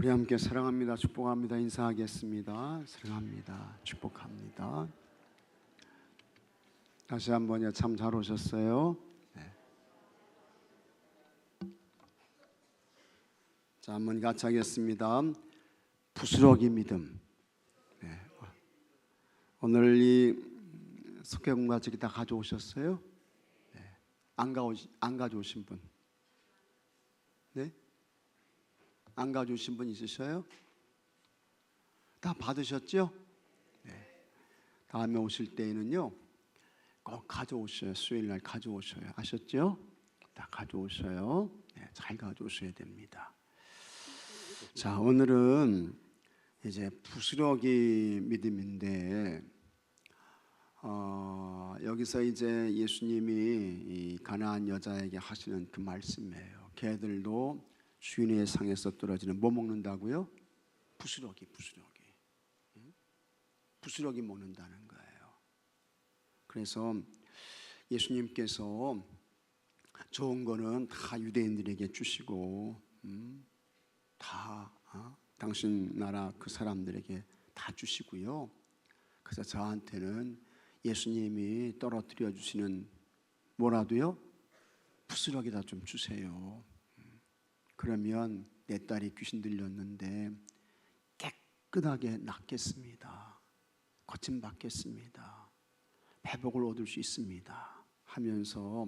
우리 함께 사랑합니다, 축복합니다 인사하겠습니다. 사랑합니다, 축복합니다. 다시 한번요. 참 잘 오셨어요. 네. 자, 한번 같이 하겠습니다. 부스러기 믿음. 네. 오늘 이 석회공과 저기 다 가져오셨어요? 네. 안 가져오신 분? 네? 안 가져오신 분 있으셔요? 다 받으셨죠? 네. 다음에 오실 때에는요 꼭 가져오셔요. 수요일날 가져오셔요. 아셨죠? 다 가져오셔요. 네, 잘 가져오셔야 됩니다. 자, 오늘은 이제 부스러기 믿음인데 여기서 이제 예수님이 이 가나안 여자에게 하시는 그 말씀이에요. 걔들도 주인의 상에서 떨어지는 뭐 먹는다고요? 부스러기 먹는다는 거예요. 그래서 예수님께서 좋은 거는 다 유대인들에게 주시고 다 당신 나라 그 사람들에게 다 주시고요. 그래서 저한테는 예수님이 떨어뜨려 주시는 뭐라도요? 부스러기다 좀 주세요. 그러면 내 딸이 귀신 들렸는데 깨끗하게 낫겠습니다. 고침받겠습니다. 회복을 얻을 수 있습니다. 하면서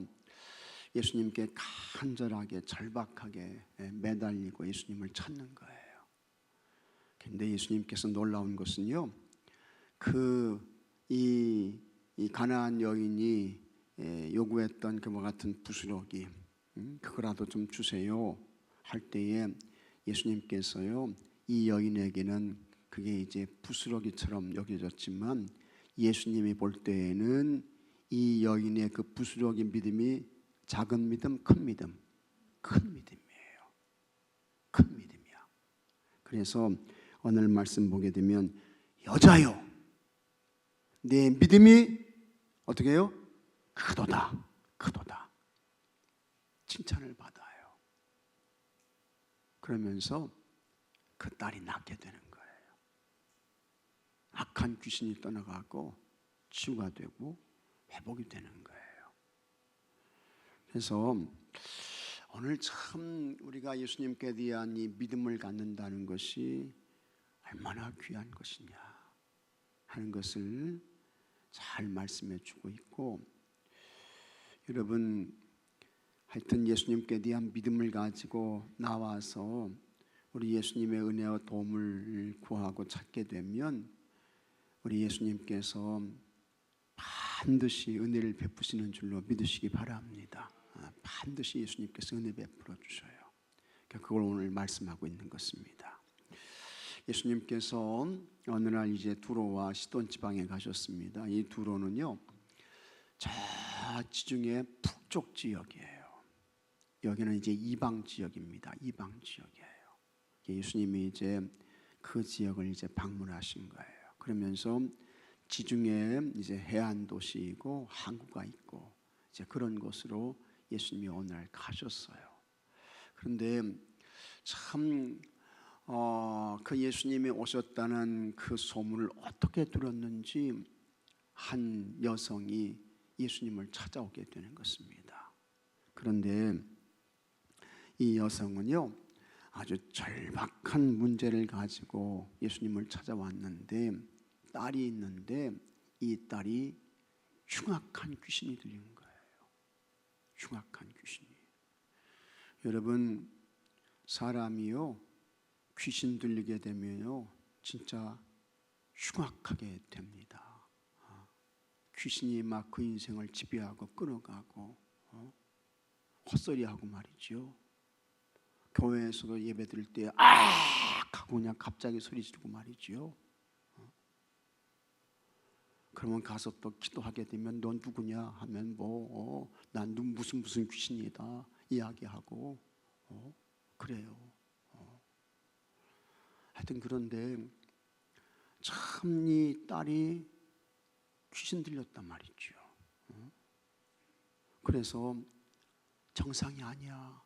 예수님께 간절하게 절박하게 매달리고 예수님을 찾는 거예요. 그런데 예수님께서 놀라운 것은요, 이 가나안 여인이 요구했던 그와 같은 부스러기, 그거라도 좀 주세요 할 때에 예수님께서요, 이 여인에게는 그게 이제 부스러기처럼 여겨졌지만 예수님이 볼 때에는 이 여인의 그 부스러기 믿음이 작은 믿음, 큰 믿음, 큰 믿음이에요. 큰 믿음이야. 그래서 오늘 말씀 보게 되면 여자요, 내 믿음이 어떻게 해요? 크도다, 크도다. 칭찬을 받아요. 그러면서 그 딸이 낫게 되는 거예요. 악한 귀신이 떠나가고 치유가 되고 회복이 되는 거예요. 그래서 오늘 참 우리가 예수님께 대한 이 믿음을 갖는다는 것이 얼마나 귀한 것이냐 하는 것을 잘 말씀해 주고 있고, 여러분 하여튼 예수님께 대한 믿음을 가지고 나와서 우리 예수님의 은혜와 도움을 구하고 찾게 되면 우리 예수님께서 반드시 은혜를 베푸시는 줄로 믿으시기 바랍니다. 반드시 예수님께서 은혜 베풀어 주셔요. 그걸 오늘 말씀하고 있는 것입니다. 예수님께서 어느 날 이제 두로와 시돈 지방에 가셨습니다. 이 두로는요, 저 지중해 북쪽 지역이에요. 여기는 이제 이방 지역입니다. 이방 지역이에요. 예수님이 이제 그 지역을 이제 방문하신 거예요. 그러면서 지중해 이제 해안 도시이고 항구가 있고 이제 그런 곳으로 예수님이 오늘 가셨어요. 그런데 참 그 예수님이 오셨다는 그 소문을 어떻게 들었는지 한 여성이 예수님을 찾아오게 되는 것입니다. 그런데 이 여성은요, 아주 절박한 문제를 가지고 예수님을 찾아왔는데 딸이 있는데 이 딸이 흉악한 귀신이 들린 거예요. 흉악한 귀신이. 여러분, 사람이요 귀신 들리게 되면요 진짜 흉악하게 됩니다. 귀신이 막 그 인생을 지배하고 끌어가고 헛소리하고 말이죠. 교회에서도 예배 드릴 때 하고 그냥 갑자기 소리 지르고 말이죠. 그러면 가서 또 기도하게 되면 넌 누구냐 하면 난 무슨 귀신이다 이야기하고 그래요. 하여튼 그런데 참 이 딸이 귀신 들렸단 말이죠. 그래서 정상이 아니야.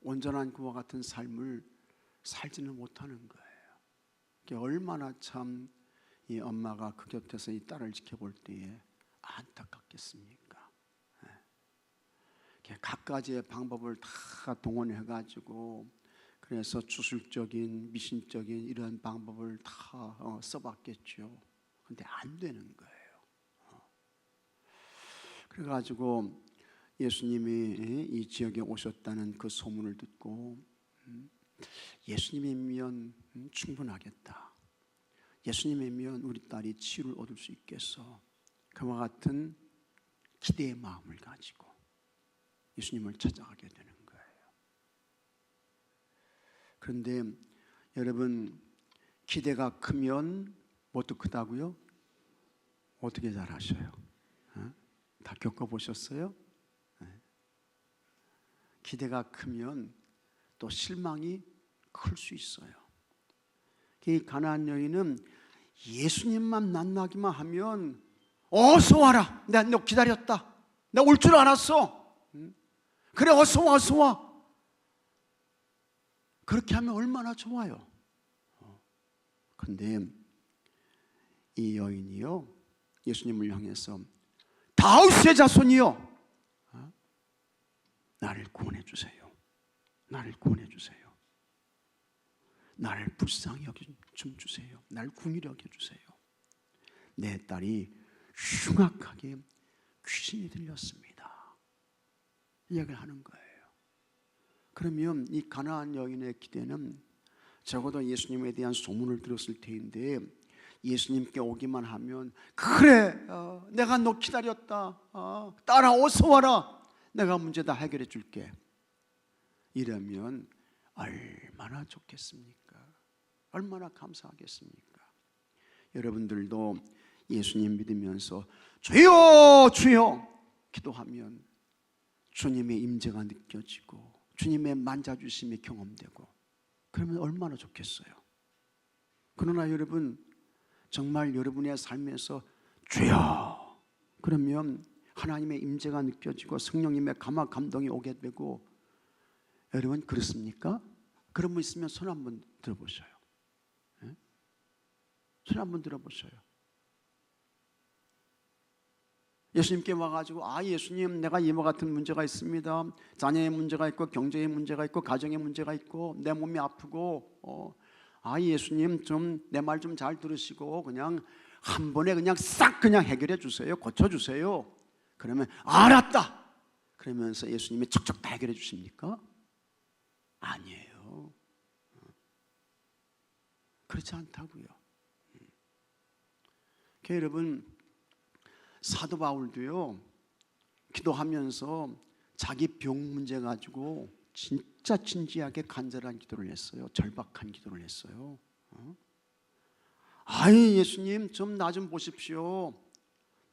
온전한 그와 같은 삶을 살지는 못하는 거예요. 얼마나 참 이 엄마가 그 곁에서 이 딸을 지켜볼 때에 안타깝겠습니까? 갖가지의 방법을 다 동원해가지고 그래서 주술적인 미신적인 이런 방법을 다 써봤겠죠. 근데 안 되는 거예요. 그래가지고 예수님이 이 지역에 오셨다는 그 소문을 듣고 예수님이면 충분하겠다. 예수님이면 우리 딸이 치유를 얻을 수 있겠어. 그와 같은 기대의 마음을 가지고 예수님을 찾아가게 되는 거예요. 그런데 여러분, 기대가 크면 뭐도 크다고요? 어떻게 잘 아셔요? 다 겪어보셨어요? 기대가 크면 또 실망이 클 수 있어요. 이 가나안 여인은 예수님만 만나기만 하면 어서 와라, 내가 너 기다렸다, 나 올 줄 알았어, 그래 어서 와 어서 와. 그렇게 하면 얼마나 좋아요. 그런데 이 여인이요, 예수님을 향해서 다윗의 자손이요, 나를 구원해 주세요. 나를 구원해 주세요. 나를 불쌍히 여겨 좀 주세요. 나를 긍휼히 여겨 주세요. 내 딸이 흉악하게 귀신이 들렸습니다. 이야기를 하는 거예요. 그러면 이 가나안 여인의 기대는 적어도 예수님에 대한 소문을 들었을 테인데, 예수님께 오기만 하면 그래, 내가 너 기다렸다, 딸아 어서 와라, 내가 문제 다 해결해 줄게, 이러면 얼마나 좋겠습니까? 얼마나 감사하겠습니까? 여러분들도 예수님 믿으면서 주여 주여 기도하면 주님의 임재가 느껴지고 주님의 만져주심이 경험되고 그러면 얼마나 좋겠어요. 그러나 여러분, 정말 여러분의 삶에서 주여 그러면 하나님의 임재가 느껴지고 성령님의 감동이 오게 되고, 여러분 그렇습니까? 그런 분 있으면 손 한번 들어보셔요. 손 한번 들어보셔요. 예수님께 와가지고 예수님, 내가 이와 같은 문제가 있습니다. 자녀의 문제가 있고 경제의 문제가 있고 가정의 문제가 있고 내 몸이 아프고 예수님 좀 내 말 좀 잘 들으시고 그냥 한 번에 그냥 싹 그냥 해결해 주세요. 고쳐주세요. 그러면 알았다 그러면서 예수님이 척척 다 해결해 주십니까? 아니에요. 그렇지 않다고요. 여러분, 사도 바울도요, 기도하면서 자기 병 문제 가지고 진짜 진지하게 간절한 기도를 했어요. 절박한 기도를 했어요. 예수님 좀 나 좀 보십시오.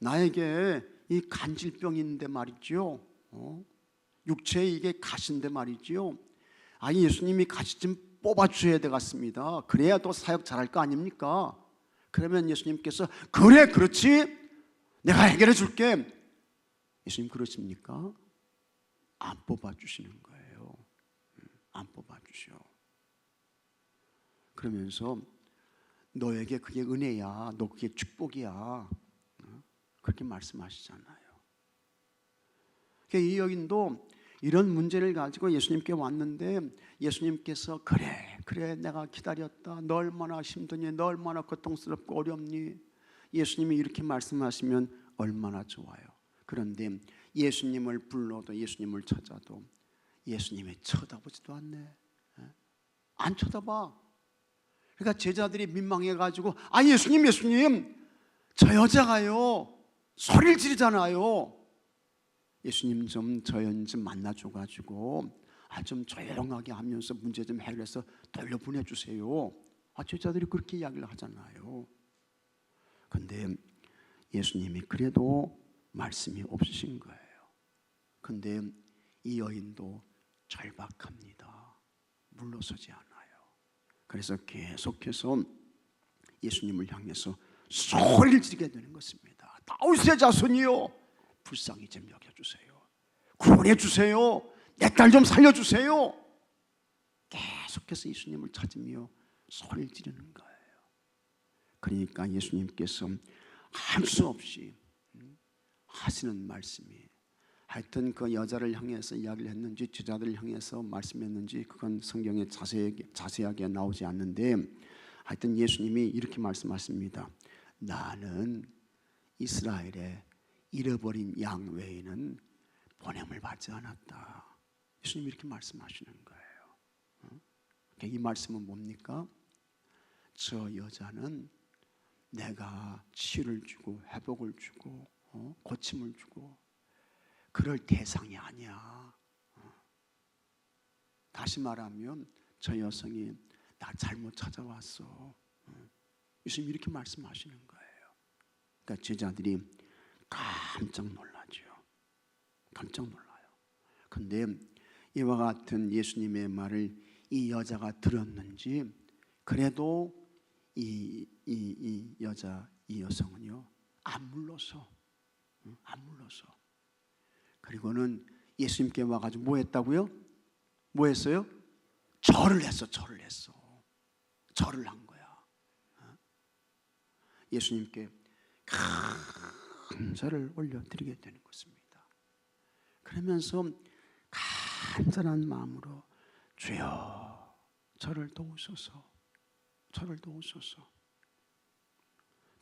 나에게 이 간질병이 있는데 말이죠, 육체에 이게 가시인데 말이죠, 예수님이 가시 좀 뽑아주셔야 되겠습니다. 그래야 또 사역 잘할 거 아닙니까? 그러면 예수님께서 그래 그렇지 내가 해결해 줄게. 예수님 그러십니까? 안 뽑아주시는 거예요. 안 뽑아주셔. 그러면서 너에게 그게 은혜야, 너 그게 축복이야, 그렇게 말씀하시잖아요. 이 여인도 이런 문제를 가지고 예수님께 왔는데 예수님께서 그래 내가 기다렸다, 너 얼마나 힘드니, 너 얼마나 고통스럽고 어렵니, 예수님이 이렇게 말씀하시면 얼마나 좋아요. 그런데 예수님을 불러도 예수님을 찾아도 예수님이 쳐다보지도 않네. 안 쳐다봐. 그러니까 제자들이 민망해가지고 예수님 저 여자가요 소리를 지르잖아요. 예수님 좀 저 여인 좀 만나줘가지고 좀 조용하게 하면서 문제 좀 해결해서 돌려보내주세요. 제자들이 그렇게 이야기를 하잖아요. 그런데 예수님이 그래도 말씀이 없으신 거예요. 그런데 이 여인도 절박합니다. 물러서지 않아요. 그래서 계속해서 예수님을 향해서 소리를 지르게 되는 것입니다. 다윗의 자손이요, 불쌍히 좀 여겨주세요. 구원해 주세요. 내 딸 좀 살려주세요. 계속 계속해서 예수님을 찾으며 소리를 지르는 거예요. 그러니까 예수님께서 할 수 없이 하시는 말씀이, 하여튼 그 여자를 향해서 이야기를 했는지 제자들을 향해서 말씀했는지 그건 성경에 자세하게 나오지 않는데, 하여튼 예수님이 이렇게 말씀하십니다. 나는 이스라엘의 잃어버린 양 외에는 보냄을 받지 않았다. 예수님이 이렇게 말씀하시는 거예요. 이 말씀은 뭡니까? 저 여자는 내가 치유를 주고 회복을 주고 고침을 주고 그럴 대상이 아니야. 다시 말하면 저 여성이 나 잘못 찾아왔어. 예수님이 이렇게 말씀하시는 거예요. 그러니까 제자들이 깜짝 놀라죠. 깜짝 놀라요. 그런데 이와 같은 예수님의 말을 이 여자가 들었는지, 그래도 이 여성은요 안 물러서. 그리고는 예수님께 와가지고 뭐 했다고요? 뭐 했어요? 절을 했어. 절을 한 거야. 예수님께 감사를 올려드리게 되는 것입니다. 그러면서 간절한 마음으로 주여 저를 도우소서.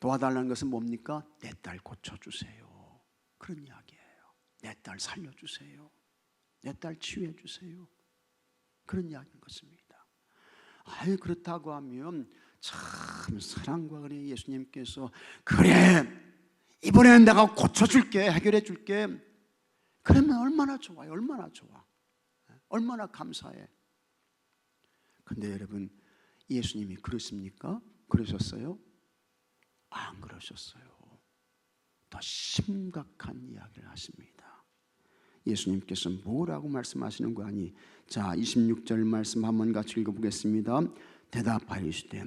도와달라는 것은 뭡니까? 내 딸 고쳐주세요. 그런 이야기예요. 내 딸 살려주세요. 내 딸 치유해주세요. 그런 이야기인 것입니다. 그렇다고 하면 참 사랑과 은혜 예수님께서 그래 이번에는 내가 고쳐줄게, 해결해줄게. 그러면 얼마나 좋아요. 얼마나 좋아. 얼마나 감사해. 근데 여러분 예수님이 그러십니까? 그러셨어요? 안 그러셨어요. 더 심각한 이야기를 하십니다. 예수님께서 뭐라고 말씀하시는 거 아니? 자, 26절 말씀 한번 같이 읽어보겠습니다. 대답하시되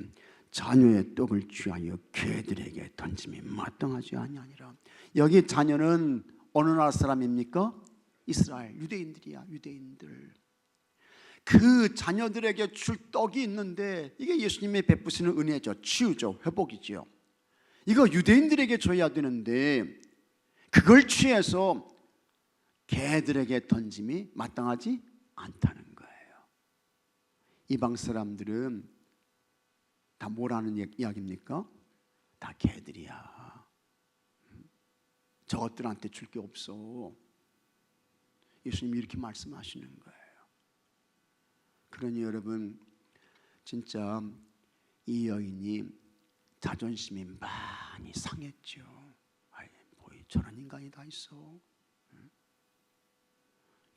자녀의 떡을 취하여 개들에게 던짐이 마땅하지 아니하니라. 여기 자녀는 어느 나라 사람입니까? 이스라엘 유대인들이야. 유대인들. 그 자녀들에게 줄 떡이 있는데 이게 예수님의 베푸시는 은혜죠. 치유죠. 회복이죠. 이거 유대인들에게 줘야 되는데 그걸 취해서 개들에게 던짐이 마땅하지 않다는 거예요. 이방 사람들은 다 뭐라는 이야기입니까? 다 개들이야. 저것들한테 줄 게 없어. 예수님이 이렇게 말씀하시는 거예요. 그러니 여러분 진짜 이 여인이 자존심이 많이 상했죠. 뭐 저런 인간이 다 있어.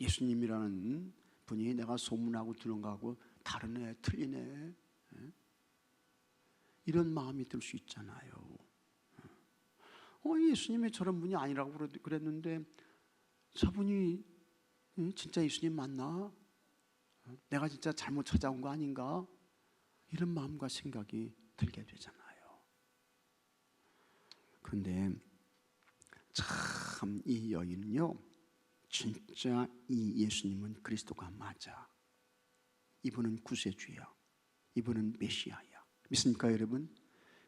예수님이라는 분이 내가 소문하고 들은 거하고 다르네, 틀리네. 이런 마음이 들 수 있잖아요. 예수님이 저런 분이 아니라고 그랬는데 저분이 진짜 예수님 맞나? 내가 진짜 잘못 찾아온 거 아닌가? 이런 마음과 생각이 들게 되잖아요. 그런데 참 이 여인은요 진짜 이 예수님은 그리스도가 맞아. 이분은 구세주야. 이분은 메시아야. 믿습니까 여러분?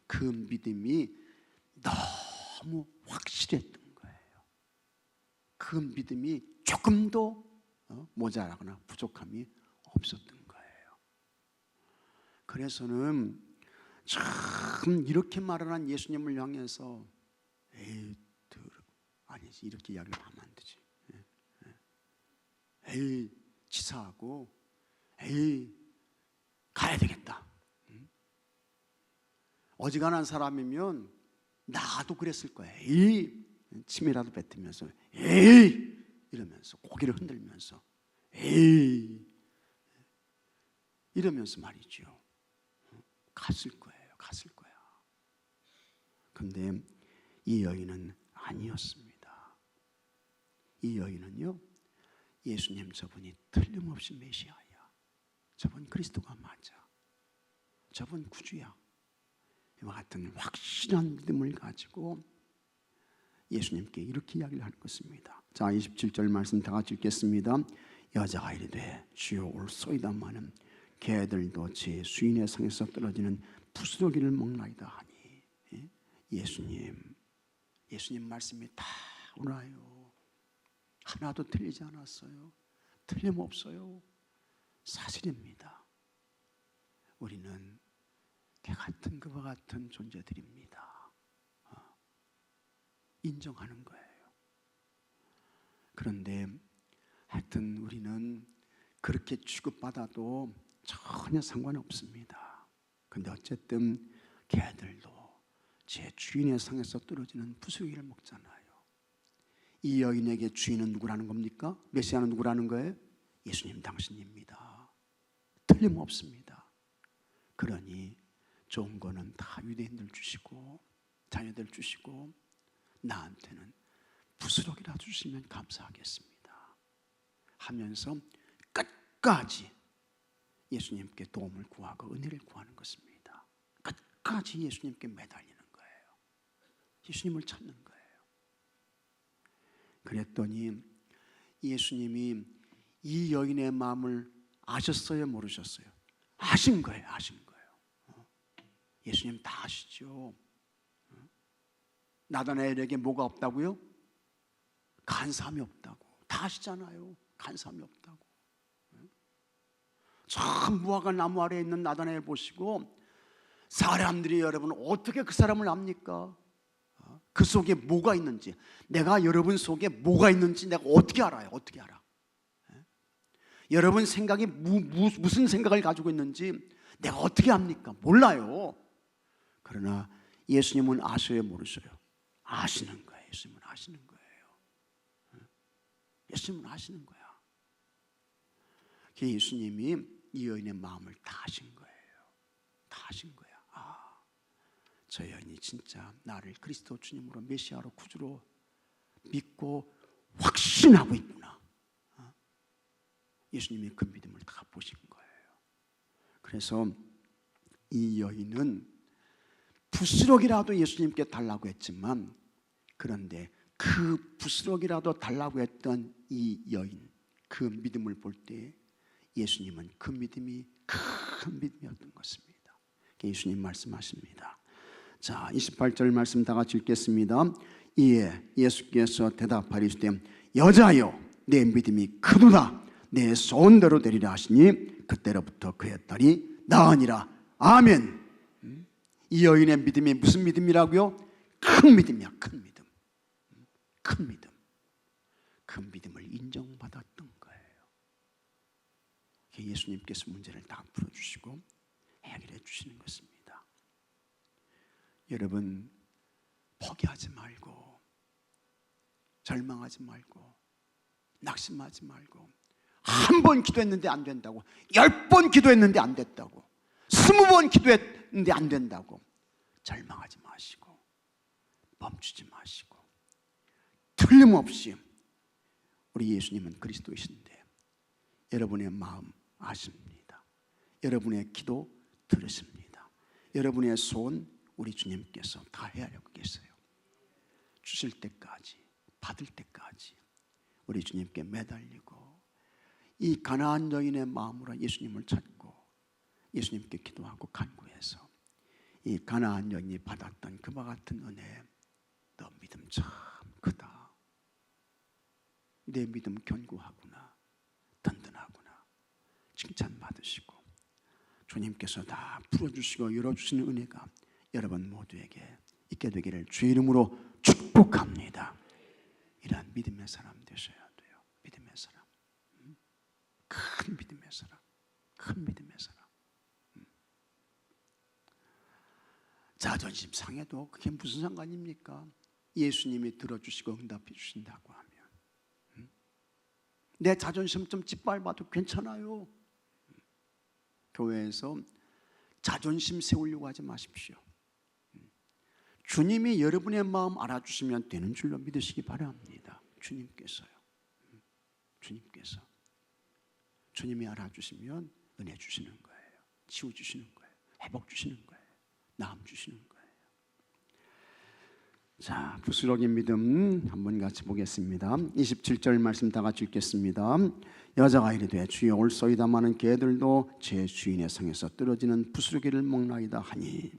그 믿음이 너무 확실했던 거예요. 그 믿음이 조금도 모자라거나 부족함이 없었던 거예요. 그래서는 참 이렇게 말하는 예수님을 향해서 아니지 이렇게 이야기를 하면 안 되지. 치사하고 가야 되겠다. 어지간한 사람이면 나도 그랬을 거야. 침이라도 뱉으면서 이러면서 고개를 흔들면서 이러면서 말이죠. 갔을 거예요. 근데 이 여인은 아니었습니다. 이 여인은요 예수님 저분이 틀림없이 메시아야. 저분 그리스도가 맞아. 저분 구주야. 이와 같은 확실한 믿음을 가지고 예수님께 이렇게 이야기를 하는 것입니다. 자, 27절 말씀 다 같이 읽겠습니다. 여자가 이르되 주여 올소이다마는 개들도 제 주인의 상에서 떨어지는 부스러기를 먹나이다 하니, 예수님 말씀이 다 옳아요. 하나도 틀리지 않았어요. 틀림없어요. 사실입니다. 우리는 개 같은 그와 같은 존재들입니다. 인정하는 거예요. 그런데 하여튼 우리는 그렇게 취급받아도 전혀 상관없습니다. 그런데 어쨌든 개들도 제 주인의 상에서 떨어지는 부스러기를 먹잖아요. 이 여인에게 주인은 누구라는 겁니까? 메시아는 누구라는 거예요? 예수님 당신입니다. 틀림없습니다. 그러니 좋은 거는 다 유대인들 주시고 자녀들 주시고 나한테는 부스러기라도 주시면 감사하겠습니다 하면서 끝까지 예수님께 도움을 구하고 은혜를 구하는 것입니다. 끝까지 예수님께 매달리는 거예요. 예수님을 찾는 거예요. 그랬더니 예수님이 이 여인의 마음을 아셨어요? 모르셨어요? 아신 거예요. 아신 거예요. 예수님 다 아시죠. 나다나엘에게 뭐가 없다고요? 간사함이 없다고. 다 아시잖아요. 간사함이 없다고. 저 무화과 나무 아래에 있는 나다나엘 보시고 사람들이 여러분 어떻게 그 사람을 압니까? 그 속에 뭐가 있는지, 내가 여러분 속에 뭐가 있는지 내가 어떻게 알아요? 어떻게 알아? 여러분 생각이 무슨 생각을 가지고 있는지 내가 어떻게 압니까? 몰라요. 그러나 예수님은 아셔요? 모르셔요? 아시는 거예요. 예수님은 아시는 거예요. 예수님은 아시는 거야. 예수님이 이 여인의 마음을 다 아신 거예요. 다 아신 거야. 저 여인이 진짜 나를 그리스도 주님으로 메시아로 구주로 믿고 확신하고 있구나. 예수님이 그 믿음을 다 보신 거예요. 그래서 이 여인은 부스러기라도 예수님께 달라고 했지만, 그런데 그 부스러기라도 달라고 했던 이 여인, 그 믿음을 볼 때 예수님은 그 믿음이 큰 믿음이었던 것입니다. 예수님 말씀하십니다. 자, 28절 말씀 다 같이 읽겠습니다. 이에 예수께서 대답하시되 여자여 내 믿음이 크도다. 내 소원대로 되리라 하시니 그때로부터 그의 딸이 나으니라. 아멘. 이 여인의 믿음이 무슨 믿음이라고요? 큰 믿음이야. 큰 믿음. 큰 믿음. 그 믿음을 인정받았던 거예요. 예수님께서 문제를 다 풀어주시고 해결해 주시는 것입니다. 여러분 포기하지 말고 절망하지 말고 낙심하지 말고, 한 번 기도했는데 안 된다고, 10번 기도했는데 안 됐다고, 20번 기도했는데 안 된다고 절망하지 마시고 멈추지 마시고, 틀림없이 우리 예수님은 그리스도이신데 여러분의 마음 아십니다. 여러분의 기도 들으십니다. 여러분의 소원 우리 주님께서 다 헤아리고 계세요. 주실 때까지, 받을 때까지 우리 주님께 매달리고 이 가나안 여인의 마음으로 예수님을 찾고 예수님께 기도하고 간구해서 이 가나안 여인이 받았던 그와 같은 은혜, 너 믿음 참 크다, 내 믿음 견고하구나, 든든하구나 칭찬받으시고 주님께서 다 풀어주시고 열어주시는 은혜가 여러분 모두에게 있게 되기를 주의 이름으로 축복합니다. 이러한 믿음의 사람 되셔야 돼요. 믿음의 사람, 큰 믿음의 사람, 큰 믿음의 사람. 자존심 상해도 그게 무슨 상관입니까? 예수님이 들어주시고 응답해 주신다고 하면 내 자존심 좀 짓밟아도 괜찮아요. 교회에서 자존심 세우려고 하지 마십시오. 주님이 여러분의 마음 알아주시면 되는 줄로 믿으시기 바랍니다. 주님께서요. 주님께서. 주님이 알아주시면 은혜 주시는 거예요. 치유 주시는 거예요. 회복 주시는 거예요. 나음 주시는 거예요. 자, 부스러기 믿음 한번 같이 보겠습니다. 27절 말씀 다 같이 읽겠습니다. 여자가 이르되 주여 올소이다마는 개들도 제 주인의 성에서 떨어지는 부스러기를 먹나이다 하니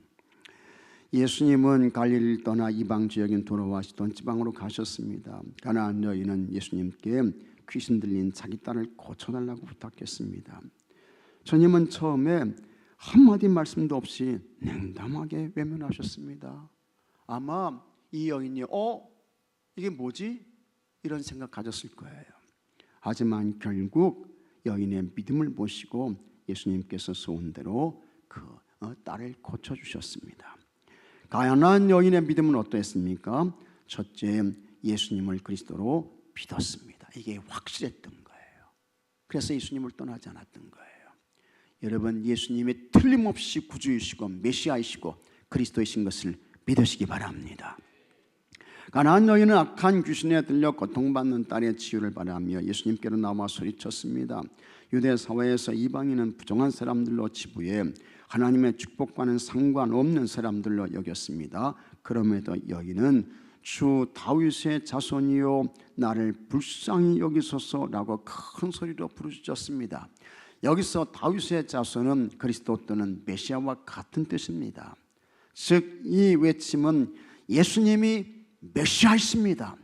예수님은 갈릴리를 떠나 이방 지역인 도로와 시돈 지방으로 가셨습니다. 가나안 여인은 예수님께 귀신 들린 자기 딸을 고쳐달라고 부탁했습니다. 주님은 처음에 한마디 말씀도 없이 냉담하게 외면하셨습니다. 아마 이 여인이 이게 뭐지? 이런 생각 가졌을 거예요. 하지만 결국 여인의 믿음을 보시고 예수님께서 소원대로 그 딸을 고쳐주셨습니다. 가난한 여인의 믿음은 어떠했습니까? 첫째, 예수님을 그리스도로 믿었습니다. 이게 확실했던 거예요. 그래서 예수님을 떠나지 않았던 거예요. 여러분, 예수님이 틀림없이 구주이시고 메시아이시고 그리스도이신 것을 믿으시기 바랍니다. 가나안 여인은 악한 귀신에 들려 고통받는 딸의 치유를 바라며 예수님께로 나와 소리쳤습니다. 유대 사회에서 이방인은 부정한 사람들로 치부해 하나님의 축복과는 상관없는 사람들로 여겼습니다. 그럼에도 여인은 주 다윗의 자손이요 나를 불쌍히 여기소서라고 큰 소리로 부르짖었습니다. 여기서 다윗의 자손은 그리스도 또는 메시아와 같은 뜻입니다. 즉 이 외침은 예수님이 메시아이십니다.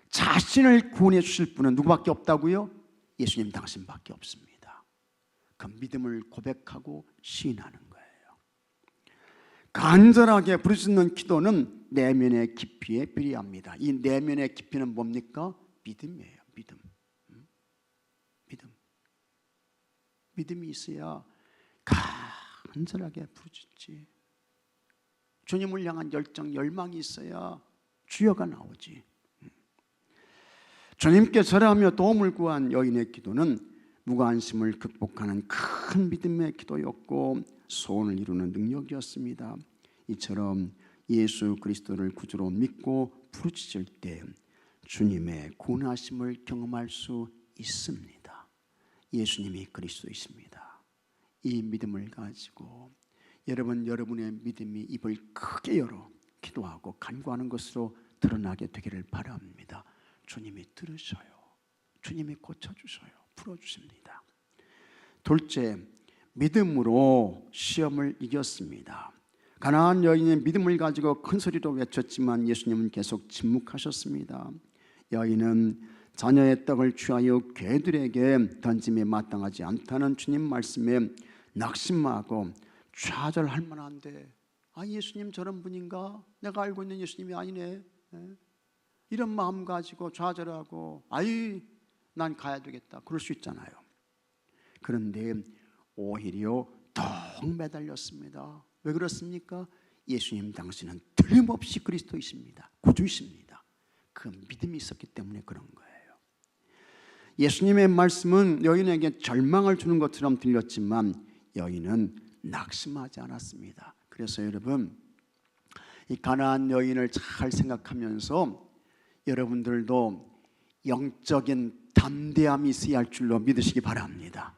자신을 구원해 주실 분은 누구밖에 없다고요? 예수님 당신밖에 없습니다. 그 믿음을 고백하고 시인하는 거예요. 간절하게 부르짖는 기도는 내면의 깊이에 비례합니다. 이 내면의 깊이는 뭡니까? 믿음이에요. 믿음이 있어야 간절하게 부르짖지. 주님을 향한 열정, 열망이 있어야 주여가 나오지. 주님께 절하며 도움을 구한 여인의 기도는 무관심을 극복하는 큰 믿음의 기도였고 소원을 이루는 능력이었습니다. 이처럼 예수 그리스도를 구주로 믿고 부르짖을 때 주님의 구원하심을 경험할 수 있습니다. 예수님이 그리스도이십니다. 이 믿음을 가지고 여러분의 믿음이 입을 크게 열어 기도하고 간구하는 것으로 드러나게 되기를 바랍니다. 주님이 들으셔요. 주님이 고쳐주셔요. 풀어주십니다. 둘째, 믿음으로 시험을 이겼습니다. 가나안 여인의 믿음을 가지고 큰 소리로 외쳤지만 예수님은 계속 침묵하셨습니다. 여인은 자녀의 떡을 취하여 개들에게 던짐에 마땅하지 않다는 주님 말씀에 낙심하고 좌절할 만한데 예수님 저런 분인가? 내가 알고 있는 예수님이 아니네. 이런 마음 가지고 좌절하고 난 가야 되겠다 그럴 수 있잖아요. 그런데 오히려 더 매달렸습니다. 왜 그렇습니까? 예수님 당신은 틀림없이 그리스도이십니다. 구주이십니다. 그 믿음이 있었기 때문에 그런 거예요. 예수님의 말씀은 여인에게 절망을 주는 것처럼 들렸지만 여인은 낙심하지 않았습니다. 그래서 여러분, 이 가나안 여인을 잘 생각하면서 여러분들도 영적인 담대함이 있어야 할 줄로 믿으시기 바랍니다.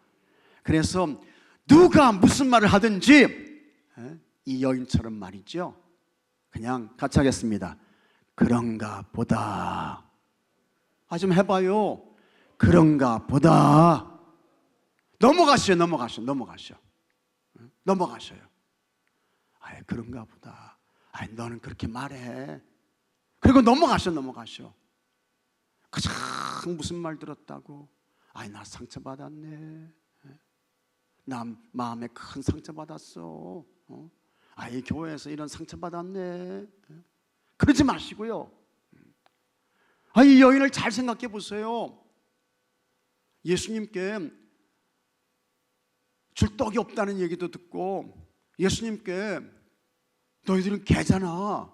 그래서 누가 무슨 말을 하든지 이 여인처럼 말이죠, 그냥 같이 하겠습니다. 그런가 보다. 좀 해봐요. 그런가 보다. 넘어가셔요. 그런가 보다. 너는 그렇게 말해. 그리고 넘어가셔. 가장 무슨 말 들었다고? 나 상처받았네. 나 마음에 큰 상처받았어. 이 교회에서 이런 상처받았네. 그러지 마시고요. 이 여인을 잘 생각해 보세요. 예수님께 줄 떡이 없다는 얘기도 듣고 예수님께 너희들은 개잖아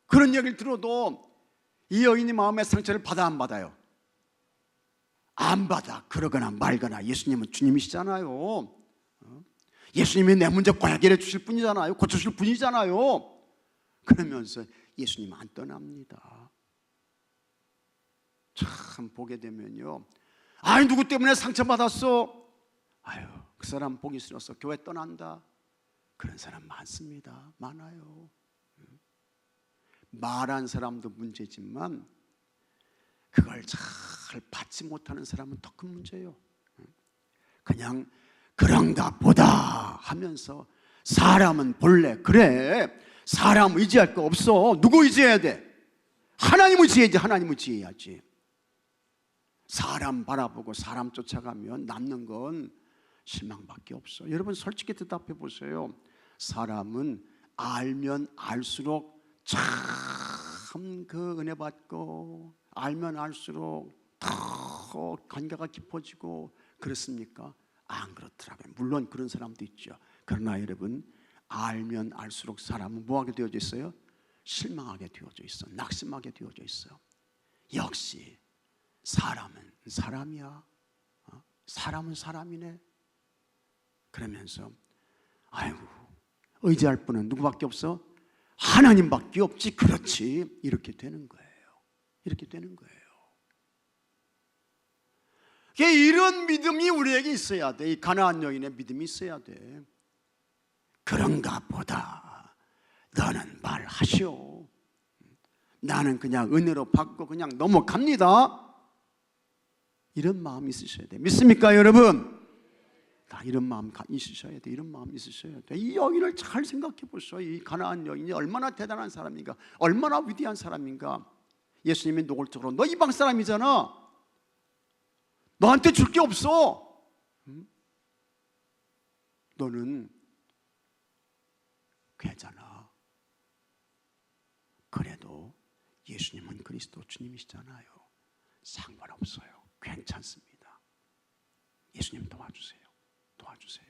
그런 얘기를 들어도 이 여인이 마음의 상처를 받아 안 받아요? 안 받아. 그러거나 말거나 예수님은 주님이시잖아요. 예수님이 내 문제 해결해 주실 분이잖아요. 고쳐주실 분이잖아요. 그러면서 예수님 안 떠납니다. 참 보게 되면요, 누구 때문에 상처받았어? 그 사람 보기 싫어서 교회 떠난다. 그런 사람 많습니다. 많아요. 말한 사람도 문제지만 그걸 잘 받지 못하는 사람은 더 큰 문제예요. 그냥 그런가 보다 하면서 사람은 본래 그래, 사람 의지할 거 없어. 누구 의지해야 돼? 하나님을 의지해야지. 하나님을 의지해야지. 사람 바라보고 사람 쫓아가면 남는 건 실망밖에 없어. 여러분 솔직히 대답해 보세요. 사람은 알면 알수록 참 그 은혜 받고, 알면 알수록 더 관계가 깊어지고 그렇습니까? 안 그렇더라고요. 물론 그런 사람도 있죠. 그러나 여러분, 알면 알수록 사람은 뭐하게 되어져 있어요? 실망하게 되어져 있어. 낙심하게 되어져 있어. 역시 사람은 사람이야. 사람은 사람이네. 그러면서 아이고, 의지할 분은 누구밖에 없어? 하나님밖에 없지. 그렇지. 이렇게 되는 거예요. 이렇게 되는 거예요. 이런 믿음이 우리에게 있어야 돼. 이 가나안 여인의 믿음이 있어야 돼. 그런가 보다. 너는 말하시오. 나는 그냥 은혜로 받고 그냥 넘어갑니다. 이런 마음이 있으셔야 돼. 믿습니까 여러분? 다 이런 마음 있으셔야 돼. 이런 마음 있으셔야 돼. 이 여인을 잘 생각해 보세요. 이 가나안 여인이 얼마나 대단한 사람인가, 얼마나 위대한 사람인가. 예수님이 노골적으로 너 이방 사람이잖아, 너한테 줄 게 없어. 너는 괜찮아. 그래도 예수님은 그리스도 주님이시잖아요. 상관없어요. 괜찮습니다. 예수님 도와주세요. 도와주세요.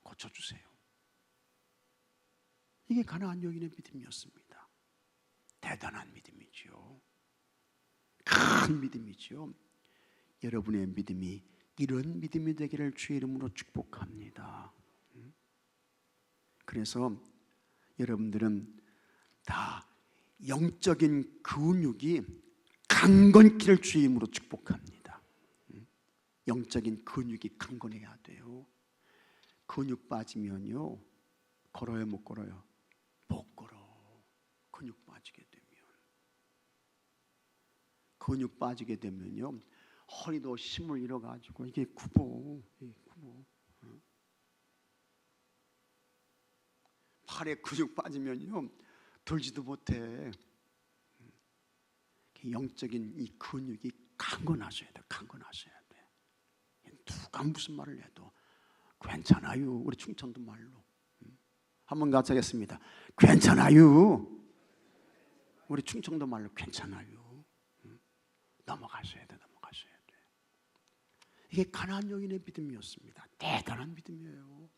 고쳐주세요. 이게 가나안 여인의 믿음이었습니다. 대단한 믿음이죠. 큰 믿음이죠. 여러분의 믿음이 이런 믿음이 되기를 주의 이름으로 축복합니다. 그래서 여러분들은 다 영적인 근육이 강건기를 주의 이름으로 축복합니다. 영적인 근육이 강건해야 돼요. 근육 빠지면요, 걸어요 못 걸어요? 못 걸어. 근육 빠지게 되면, 근육 빠지게 되면요, 허리도 힘을 잃어가지고 이게 굽어. 팔에 근육 빠지면요, 들지도 못해. 영적인 이 근육이 강건하셔야 돼. 강건하셔야 돼. 누가 무슨 말을 해도 괜찮아요. 우리 충청도 말로 한번 같이 하겠습니다. 괜찮아요. 우리 충청도 말로 괜찮아요. 넘어가셔야 돼. 넘어가셔야 돼. 이게 가나안 여인의 믿음이었습니다. 대단한 믿음이에요.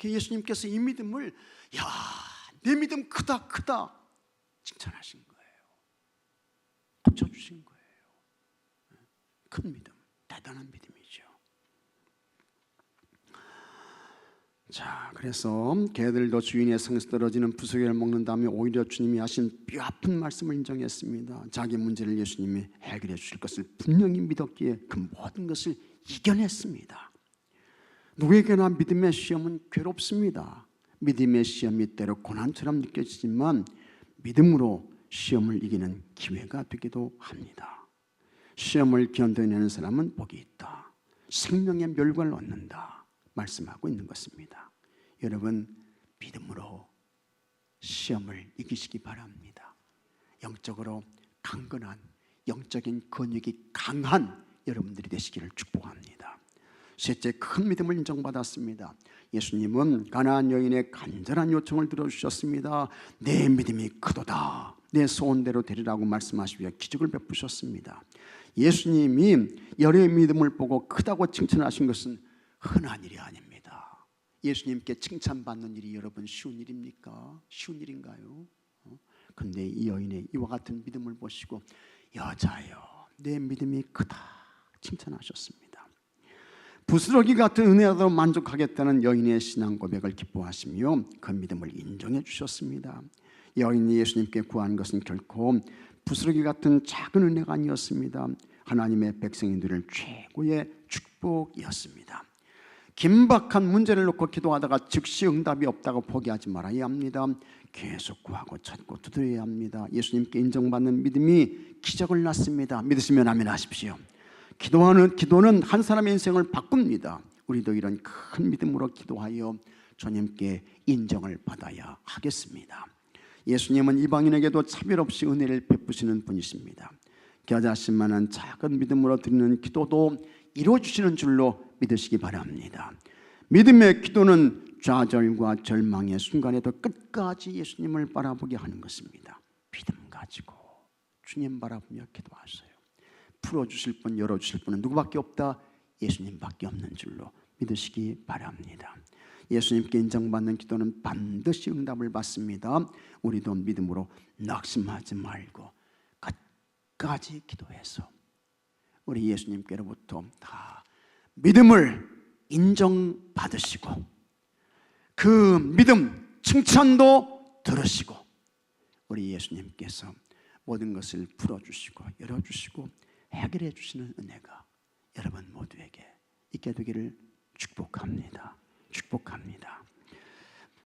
예수님께서 이 믿음을, 야, 내 믿음 크다 크다 칭찬하신 거예요. 고쳐주신 거예요. 큰 믿음, 대단한 믿음이죠. 자, 그래서 개들도 주인의 성에서 떨어지는 부스러기를 먹는 다음에 오히려 주님이 하신 뼈아픈 말씀을 인정했습니다. 자기 문제를 예수님이 해결해 주실 것을 분명히 믿었기에 그 모든 것을 이겨냈습니다. 누구에게나 믿음의 시험은 괴롭습니다. 믿음의 시험이 때로 고난처럼 느껴지지만 믿음으로 시험을 이기는 기회가 되기도 합니다. 시험을 견뎌내는 사람은 복이 있다. 생명의 멸관을 얻는다. 말씀하고 있는 것입니다. 여러분, 믿음으로 시험을 이기시기 바랍니다. 영적으로 강건한, 영적인 근육이 강한 여러분들이 되시기를 축복합니다. 셋째, 큰 믿음을 인정받았습니다. 예수님은 가나안 여인의 간절한 요청을 들어주셨습니다. 내 믿음이 크도다. 내 소원대로 되리라고 말씀하시며 기적을 베푸셨습니다. 예수님이 여리의 믿음을 보고 크다고 칭찬하신 것은 흔한 일이 아닙니다. 예수님께 칭찬받는 일이 여러분 쉬운 일입니까? 쉬운 일인가요? 근데 이 여인의 이와 같은 믿음을 보시고 여자여, 내 믿음이 크다 칭찬하셨습니다. 부스러기 같은 은혜로 만족하겠다는 여인의 신앙 고백을 기뻐하시며 그 믿음을 인정해 주셨습니다. 여인이 예수님께 구한 것은 결코 부스러기 같은 작은 은혜가 아니었습니다. 하나님의 백성이 누릴 최고의 축복이었습니다. 긴박한 문제를 놓고 기도하다가 즉시 응답이 없다고 포기하지 말아야 합니다. 계속 구하고 찾고 두드려야 합니다. 예수님께 인정받는 믿음이 기적을 낳습니다. 믿으시면 아멘 하십시오. 기도는 한 사람의 인생을 바꿉니다. 우리도 이런 큰 믿음으로 기도하여 주님께 인정을 받아야 하겠습니다. 예수님은 이방인에게도 차별 없이 은혜를 베푸시는 분이십니다. 겨자씨만한 작은 믿음으로 드리는 기도도 이루어주시는 줄로 믿으시기 바랍니다. 믿음의 기도는 좌절과 절망의 순간에도 끝까지 예수님을 바라보게 하는 것입니다. 믿음 가지고 주님 바라보며 기도하세요. 풀어주실 분, 열어주실 분은 누구밖에 없다? 예수님밖에 없는 줄로 믿으시기 바랍니다. 예수님께 인정받는 기도는 반드시 응답을 받습니다. 우리도 믿음으로 낙심하지 말고 끝까지 기도해서 우리 예수님께로부터 다 믿음을 인정받으시고 그 믿음 칭찬도 들으시고 우리 예수님께서 모든 것을 풀어주시고 열어주시고 해결해 주시는 은혜가 여러분 모두에게 있게 되기를 축복합니다. 축복합니다.